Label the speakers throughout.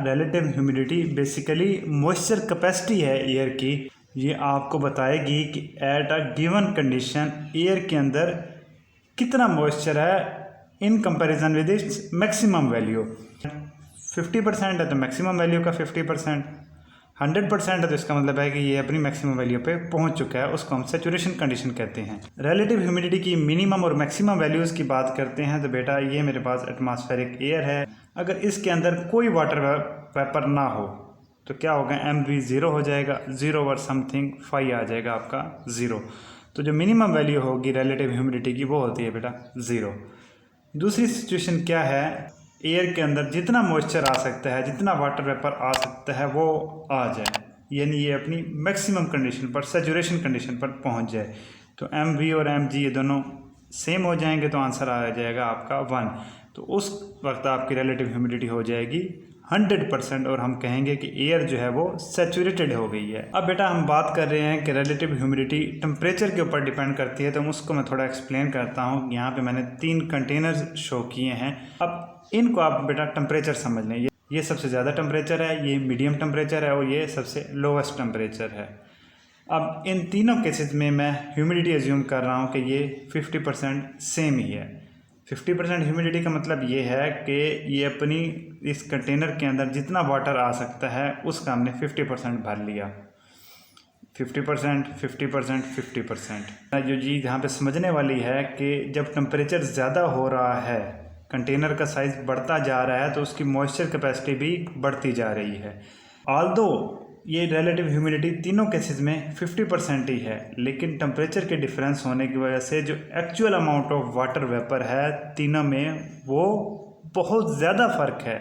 Speaker 1: Relative humidity basically moisture capacity है air की। ये आपको बताएगी कि at a given condition air के अंदर कितना मॉइस्चर है in comparison with its maximum value. 50% है तो मैक्सिमम वैल्यू का 50%, 100% है तो इसका मतलब है कि ये अपनी मैक्सिमम वैल्यू पे पहुंच चुका है, उसको हम सैचुरेशन कंडीशन कहते हैं। रिलेटिव ह्यूमिडिटी की मिनिमम और मैक्सिमम वैल्यूज़ की बात करते हैं तो बेटा ये मेरे पास एटमॉस्फेरिक एयर है, अगर इसके अंदर कोई वाटर वेपर ना हो तो क्या होगा, MV 0 हो जाएगा, 0 और समथिंग 5 आ जाएगा आपका 0। तो जो मिनिमम वैल्यू होगी रिलेटिव ह्यूमिडिटी की वो होती है बेटा 0। दूसरी सिचुएशन क्या है, एयर के अंदर जितना मॉइस्चर आ सकता है, जितना वाटर वेपर आ सकता है वो आ जाए, यानी ये अपनी मैक्सिमम कंडीशन पर, सैचुरेशन कंडीशन पर पहुंच जाए। तो MV और MG ये दोनों सेम हो जाएंगे तो आंसर आ जाएगा आपका 1। तो उस वक्त आपकी रिलेटिव ह्यूमिडिटी हो जाएगी 100% और हम कहेंगे कि एयर जो है वो सैचुरेटेड हो गई है। अब बेटा हम बात कर रहे हैं कि रिलेटिव ह्यूमिडिटी टेम्परेचर के ऊपर डिपेंड करती है, तो उसको मैं थोड़ा एक्सप्लेन करता हूँ। यहाँ पे मैंने 3 कंटेनर्स शो किए हैं, अब इनको आप बेटा टेम्परेचर समझ लें। ये सबसे ज़्यादा टेम्परेचर है, ये मीडियम टेम्परेचर है और ये सबसे लोवेस्ट टेम्परेचर है। अब इन तीनों केसेस में मैं ह्यूमिडिटी एज्यूम कर रहा हूँ कि ये 50% सेम ही है। 50% ह्यूमिडिटी का मतलब ये है कि ये अपनी इस कंटेनर के अंदर जितना वाटर आ सकता है उसका हमने 50% भर लिया। 50%, 50%, 50%। जो चीज़ यहाँ पे समझने वाली है कि जब टेम्परेचर ज़्यादा हो रहा है, कंटेनर का साइज़ बढ़ता जा रहा है तो उसकी मॉइस्चर कैपेसिटी भी बढ़ती जा रही है। ऑल्दो ये रिलेटिव ह्यूमिडिटी तीनों केसेस में 50% ही है, लेकिन टेम्परेचर के डिफरेंस होने की वजह से जो actual amount of water vapour है तीनों में वो बहुत ज़्यादा फ़र्क है।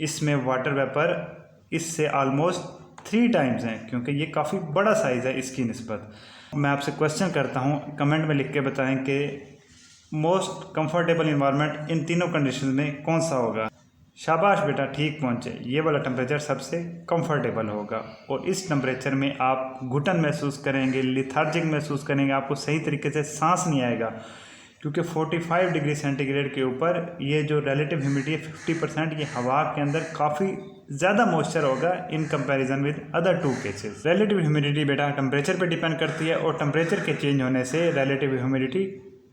Speaker 1: इसमें वाटर वेपर इससे ऑलमोस्ट 3 टाइम्स हैं, क्योंकि ये काफ़ी बड़ा साइज़ है इसकी निस्बत। मैं आपसे क्वेश्चन करता हूँ, कमेंट में लिख के बताएं कि मोस्ट कंफर्टेबल इन्वायरमेंट इन तीनों कंडीशन में कौन सा होगा। शाबाश बेटा, ठीक पहुँचे। ये वाला टेम्परेचर सबसे कंफर्टेबल होगा और इस टेम्परेचर में आप घुटन महसूस करेंगे, लिथार्जिक महसूस करेंगे, आपको सही तरीके से सांस नहीं आएगा, क्योंकि 45 डिग्री सेंटीग्रेड के ऊपर ये जो रिलेटिव ह्यूमिडिटी है 50%, ये हवा के अंदर काफ़ी ज़्यादा मॉइस्चर होगा in comparison with other 2 cases. Relative humidity बेटा टेम्परेचर पे डिपेंड करती है और टेम्परेचर के चेंज होने से रिलेटिव ह्यूमिडिटी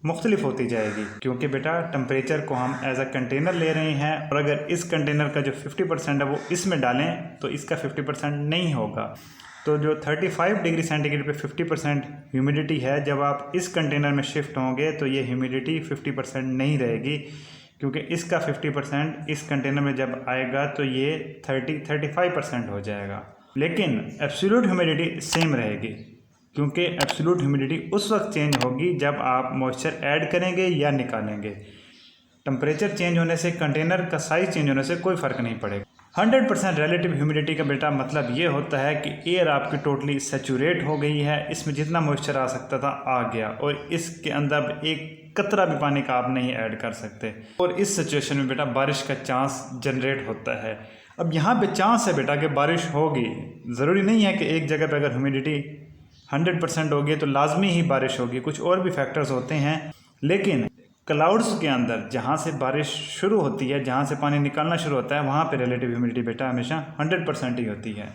Speaker 1: मुख्तलिफ होती जाएगी, क्योंकि बेटा टेम्परेचर को हम एज अ कंटेनर ले रहे हैं और अगर इस कंटेनर का जो 50% है वो इसमें डालें तो इसका 50% नहीं होगा। तो जो 35 डिग्री सेंटीग्रेड पे 50% ह्यूमिडिटी है, जब आप इस कंटेनर में शिफ्ट होंगे तो ये ह्यूमिडिटी 50% नहीं रहेगी, क्योंकि इसका 50% इस कंटेनर में जब आएगा तो ये 35% हो जाएगा। लेकिन एब्सोल्यूट ह्यूमिडिटी सेम रहेगी, क्योंकि एब्सोल्यूट ह्यूमिडिटी उस वक्त चेंज होगी जब आप मॉइस्चर ऐड करेंगे या निकालेंगे। टेम्परेचर चेंज होने से, कंटेनर का साइज़ चेंज होने से कोई फ़र्क नहीं पड़ेगा। 100% रिलेटिव ह्यूमिडिटी का बेटा मतलब ये होता है कि एयर आपकी टोटली सैचुरेट हो गई है, इसमें जितना मॉइस्चर आ सकता था आ गया और इसके अंदर एक कतरा भी पानी का आप नहीं ऐड कर सकते। और इस सिचुएशन में बेटा बारिश का चांस जनरेट होता है। अब यहाँ पे चांस है बेटा कि बारिश होगी, ज़रूरी नहीं है कि एक जगह पर अगर ह्यूमिडिटी 100% होगी तो लाजमी ही बारिश होगी, कुछ और भी फैक्टर्स होते हैं। लेकिन क्लाउड्स के अंदर जहाँ से बारिश शुरू होती है, जहाँ से पानी निकलना शुरू होता है, वहाँ पे रिलेटिव ह्यूमिडिटी बेटा हमेशा 100% ही होती है।